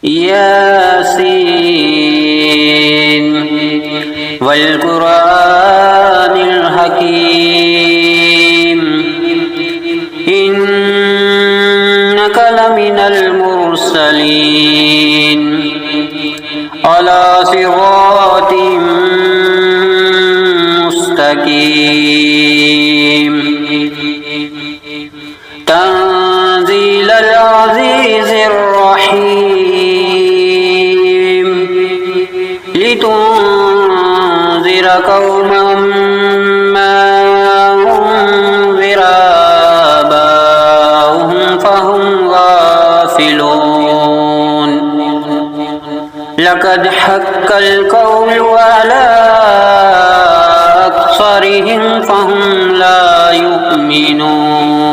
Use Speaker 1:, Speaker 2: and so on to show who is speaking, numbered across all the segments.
Speaker 1: ياسين والقرآن الحكيم إنك لمن المرسلين على صراط مستقيم تنزيل العزيز الرحيم لتنذر قوما ما أنذر آباؤهم فهم غافلون لقد حق القول على أكثرهم فهم لا يؤمنون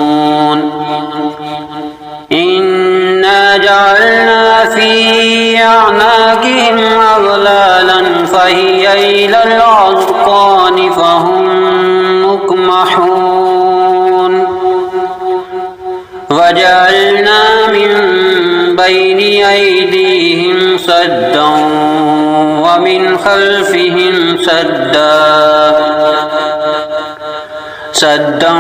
Speaker 1: إنا جعلنا في أعناقهم أغلالا فهي إلى الأذقان فهم مقمحون وجعلنا من بين أيديهم سدا ومن خلفهم سدا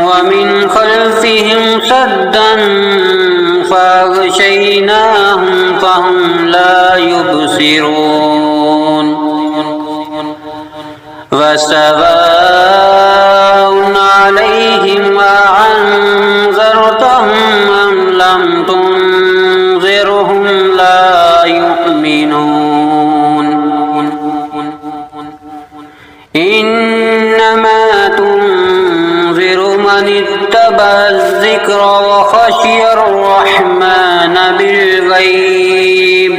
Speaker 1: ومن خلفهم سدا فأغشيناهم فهم لا يبصرون وسواء عليهم أأنذرتهم أم لم تنذرهم لا يؤمنون إنما تنذر من اتبع الذكر وخشي الرحمن بالغيب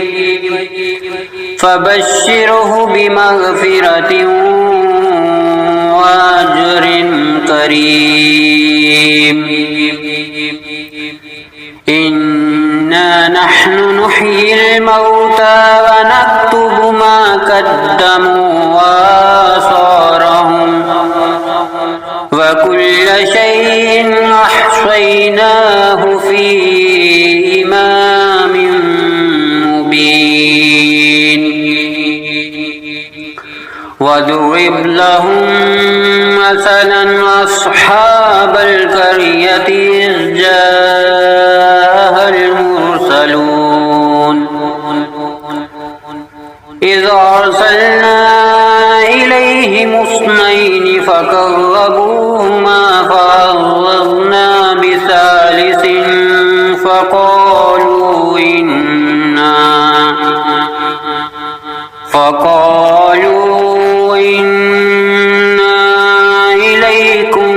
Speaker 1: فبشره بمغفرة وأجر كريم إنا نحن نحيي الموتى ونكتب ما قدموا وآثارهم وكل شيء أحصيناه في إمام مبين واضرب لهم مثلا أصحاب القرية إذ جاءها المرسلون إذ أرسلنا إليهم اثنين فكذبوهما فعززنا بثالث فقالوا إنا إليكم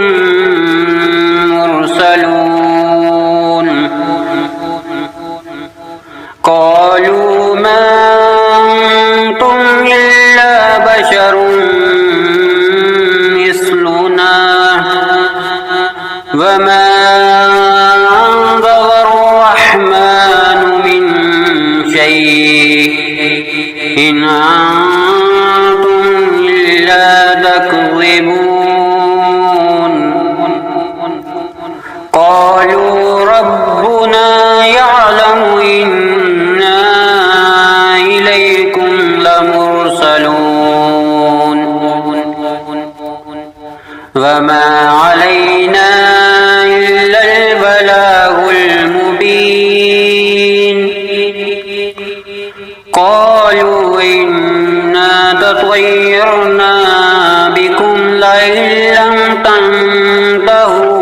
Speaker 1: مرسلون قالوا ما أنتم إلا بشر مثلنا وما أنزل الرحمن من شيء إن أنتم إلا تكذبون قالوا ربنا يعلم إنا إليكم لمرسلون وما علينا إلا البلاغ المبين قالوا إنا تطيرنا بكم لئن لم تنتهوا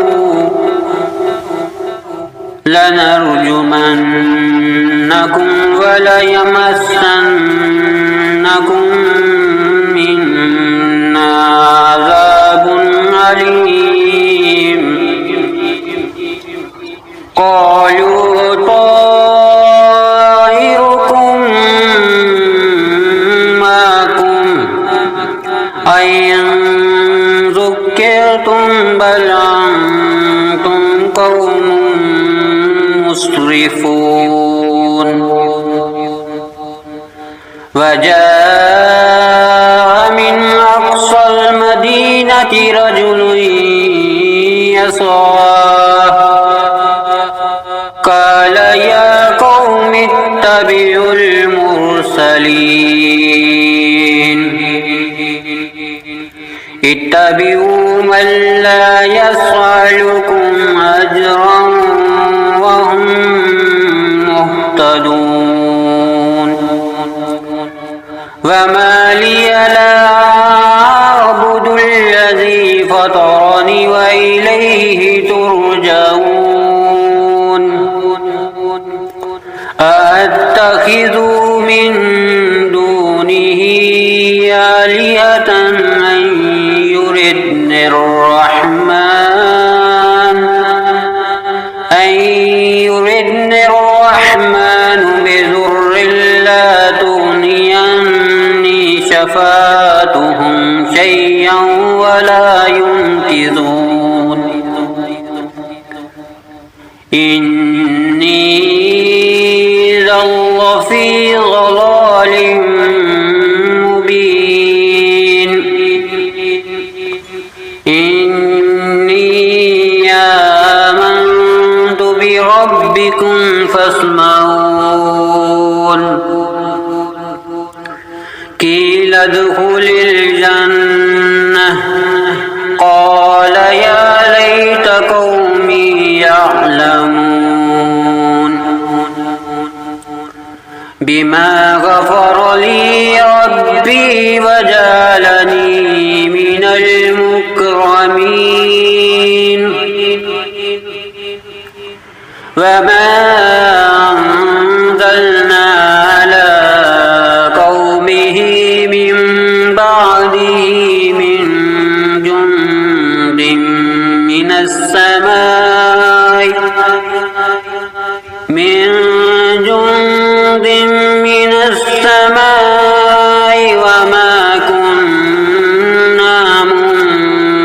Speaker 1: لنرجمنكم وليمسنكم منا عذاب أليم قالوا طائركم معكم أئن ذكرتم بل أنتم قوم مسرفون وجاء من أقصى المدينة رجل يسعى قال يا قوم يتبع المرسلين اتبعوا من لا يسألكم أجرا وهم مهتدون وما لي لا أعبد الذي فطرني وإليه ترجعون أأتخذ من دونه آلهة من يردني الرحمن بضر لا تغني عني شفاعتهم شيئا ولا ينقذون إني إذا لفي ضلال مبين إني آمنت بربكم فاسمعون قيل ادخل الجنة قال يا ليت قومي يعلمون بما غفر لي ربي وجعلني من المكرمين وما أنزلنا على قومه من بعده من جند من السماء وما كنا منزلين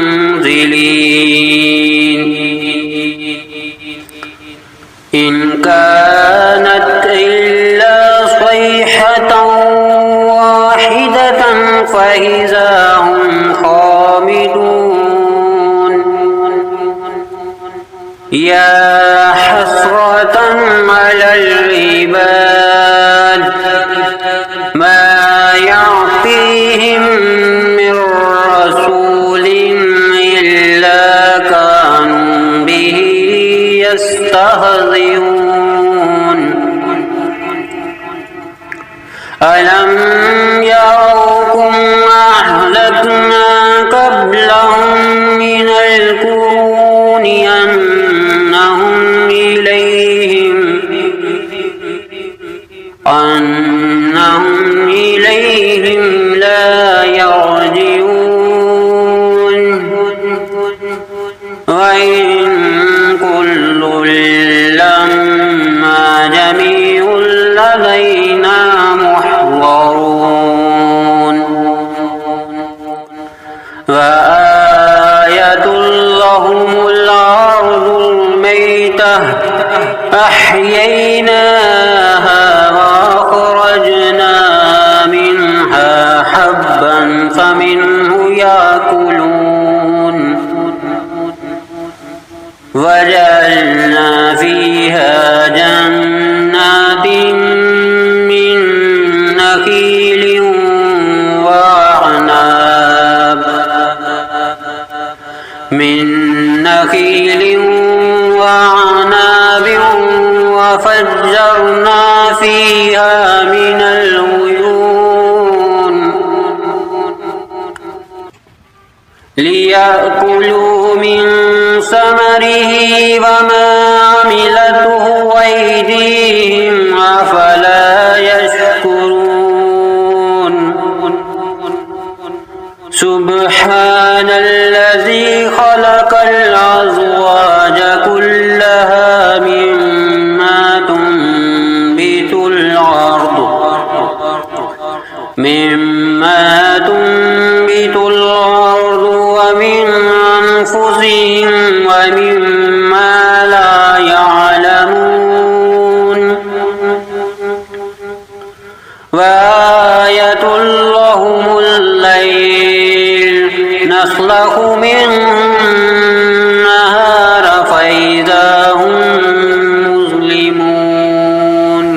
Speaker 1: إن كانت إلا صيحة واحدة فإذا هم خامدون يا حسرة على العباد ما يعطيهم من رسول إلا كانوا به يستهزئون ألم يروا أهلكنا قبلهم من القرون أنهم إليهم لا يرجعون وإن كل لما جميع لدينا محضرون وآية لهم الأرض الميتة أحييناها وأخرجنا منها حبا فمنه يأكلون وجعلنا فيها جنات من نخيل وعناب وفجرنا فيها من العيون ليأكلوا من ثمره وما عملته أيديهم أفلا يشكرون سبحان الذي خلق الأزواج كلها مما تنبت الأرض ومن أنفسهم ومما لا يعلمون وآية لهم الليل نسلخ منه النهار فإذا هم مظلمون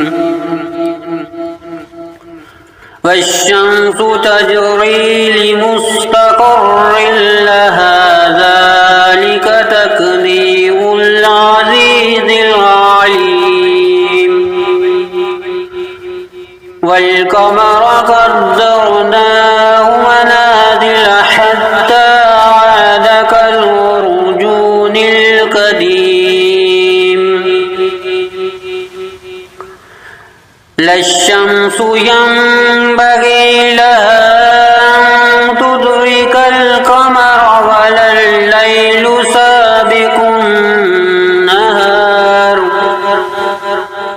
Speaker 1: تجري لمستقر لها ذلك تقدير العزيز العليم والقمر قدرناه منازل حتى عاد كالعرجون القديم لا الشمس ينبغي لها أن تدرك القمر ولا الليل سابق النهار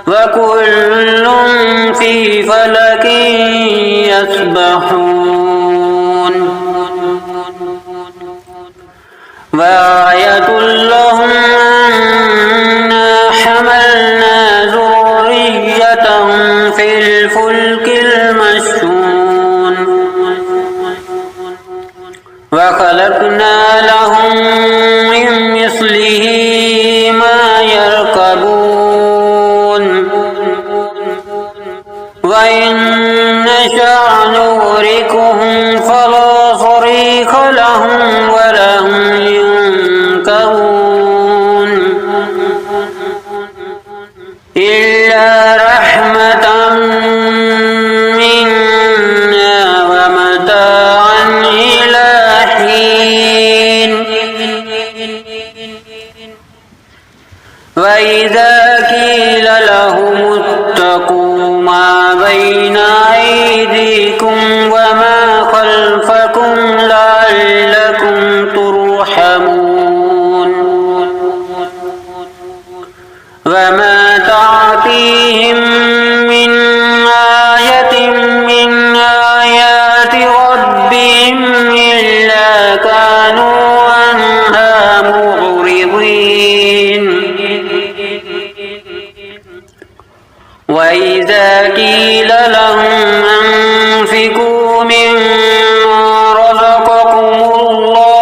Speaker 1: وكل في فلك يسبحون وآية لهم أنا حملنا ذريتهم في الفلك المشحون وخلقنا لهم من مثله ما يركبون وإن نشأ نغرقهم فلا صريخ لهم ولا هم ينكرون إلا رحمة منا ومتاعا إلى حين وإذا قيل لهم اتقوا ما بين أيديكم وما خلفكم لعلكم ترحمون وما تعطيهم من آية من آيات ربهم إلا كانوا عنها معرضين وإذا قيل لهم أنفقوا مما رزقكم الله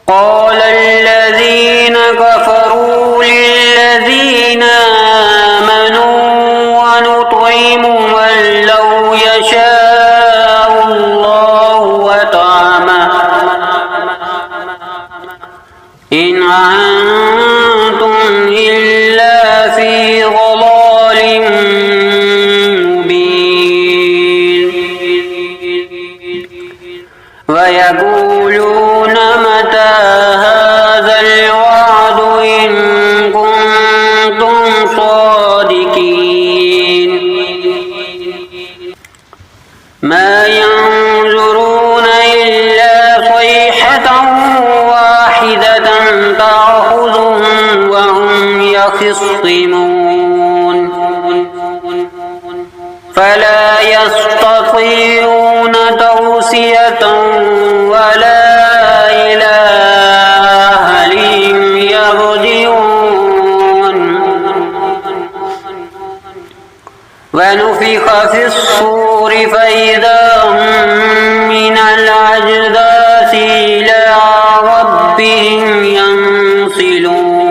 Speaker 1: قال الذين كفروا للذين آمنوا ونطعم من لو يشاء الله وطعمه إن أنتم إلا في ضلال مبين ويقولون متى هذا الوعد إن كنتم صادقين ما ينظرون إلا صيحة واحدة تأخذهم وهم يخصمون فلا يستطيعون توصية ولا إلى أهلهم يرجعون ونفخ في الصور فإذا هم من الأجداث إلى ربهم ينسلون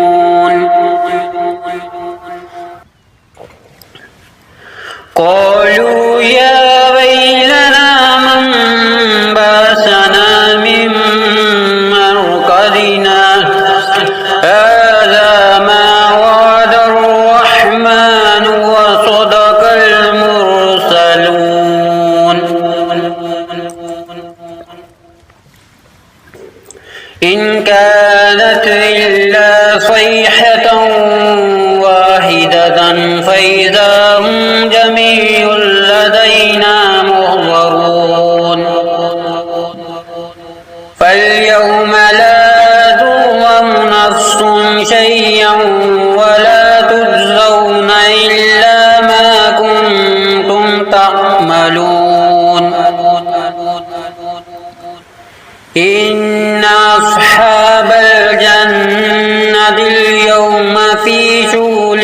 Speaker 1: قالوا يا ويلنا من بعثنا من مرقدنا هذا ما وعد الرحمن وصدق المرسلون إن كانت إلا صيحة واحدة فإذا هم جميع لدينا محضرون فاليوم لا تظلم نفس شيئا ولا تجزون إلا ما كنتم تعملون إن أصحاب الجنة اليوم في شغل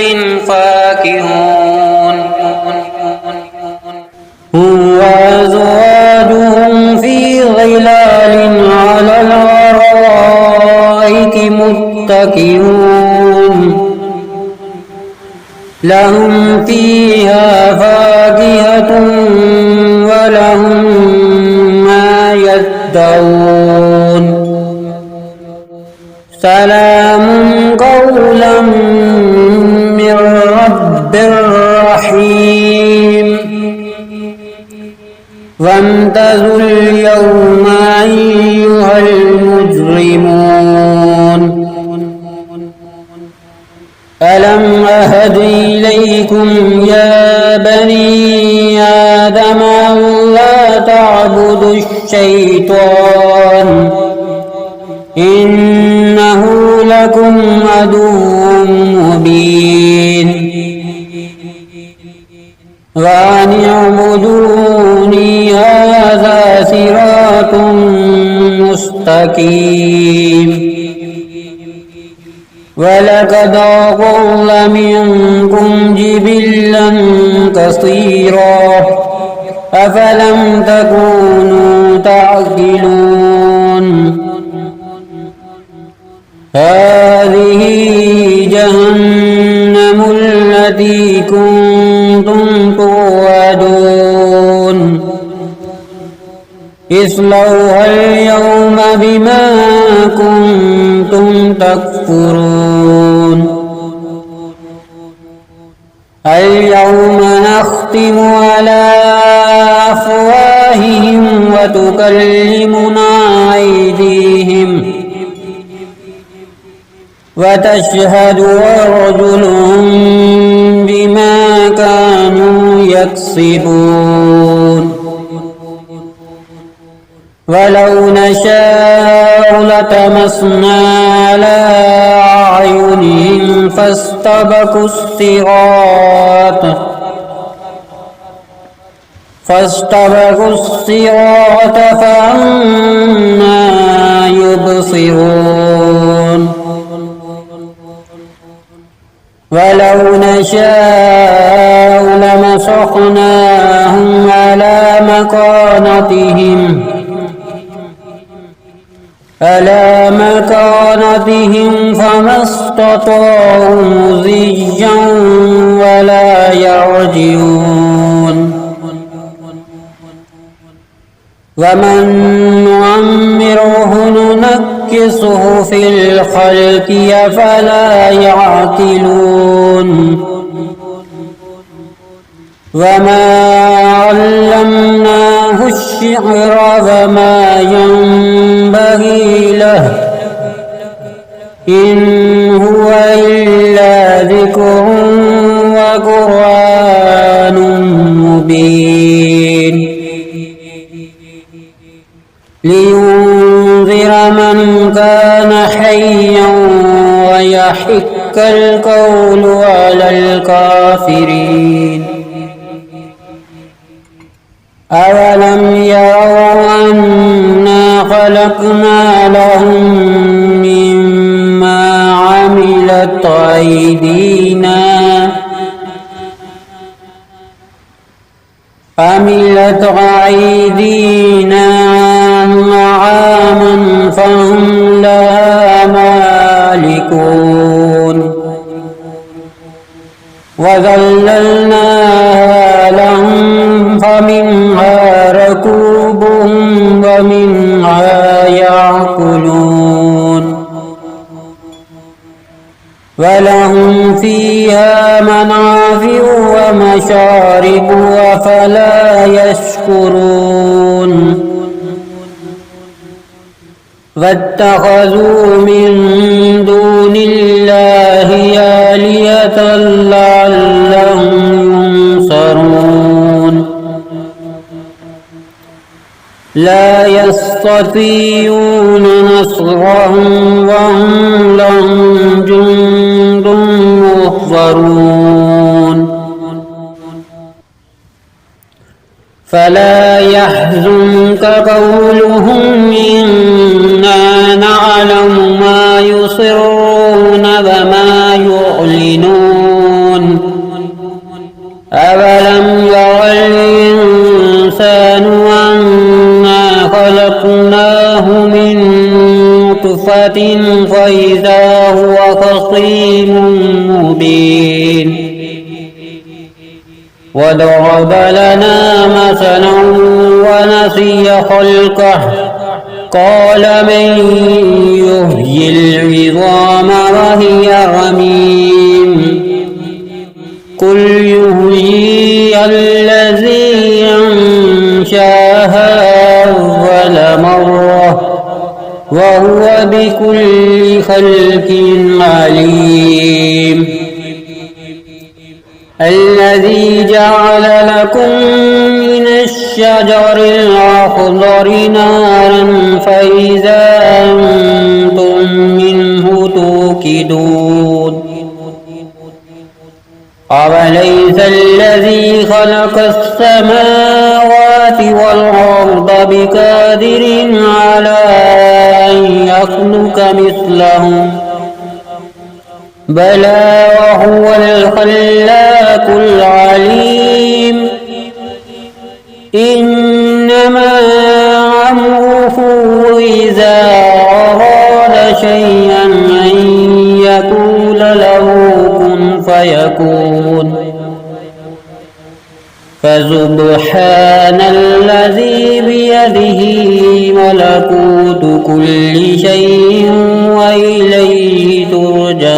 Speaker 1: فاكهون وأزواجهم في ظلال على الأرائك متكئون لهم فيها فاكهة ولهم ما يدعون سلام قولا من رب رحيم وامتازوا اليوم أيها المجرمون ألم أهد إليكم يا بني آدم ألا تعبدوا الشيطان إنه لكم عدو مبين وأن اعبدوني هذا صراط مستقيم ولقد أضل منكم جبلا كثيرا أفلم تكونوا تعقلون هذه جهنم التي كنتم توعدون اصلوها اليوم بما كنتم تكفرون اليوم نختم على أفواههم وتكلمنا أيديهم وتشهد أرجلهم بما كانوا يكسبون ولو نشاء لطمسنا على أعينهم فاستبقوا الصراط فأنى يبصرون ولو نشاء لمسخناهم على مكانتهم فما استطاعوا مضيا ولا يرجعون ومن نعمره ننكسه في الخلق أفلا يعقلون وما علمناه الشعر وما ينبغي له إن هو إلا ذكر وقرآن مبين لينذر من كان حيا ويحق القول على الكافرين أولم يروا أنا خلقنا لهم مما عملت أيدينا نعاما فهم لها مالكون وذللناها لهم فمنها ركوبهم ومنها يأكلون ولهم فيها منافع ومشارب أفلا يشكرون واتخذوا من دون الله آلهة لعلهم ينصرون لا يستطيعون نصرهم وهم لهم جند محضرون فلا يحزنك قولهم إنا نعلم ما يسرون وما يعلنون أولم ير الإنسان أنا خلقناه من نطفة فإذا هو خصيم مبين وضرب لنا مثلا ونسي خلقه قال من يحيي العظام وهي رميم قل يحييها الذي أنشاها أول مرة وهو بكل خلق عليم الذي جعل لكم من الشجر الأخضر نارا فإذا أنتم منه توقدون أوليس الذي خلق السماوات والأرض بقادر على أن يخلق مثلهم بلى وهو الخلاق العليم إنما أمره إذا أراد شيئا أن يقول له كن فيكون فسبحان الذي بيده ملكوت كل شيء وإليه ترجعون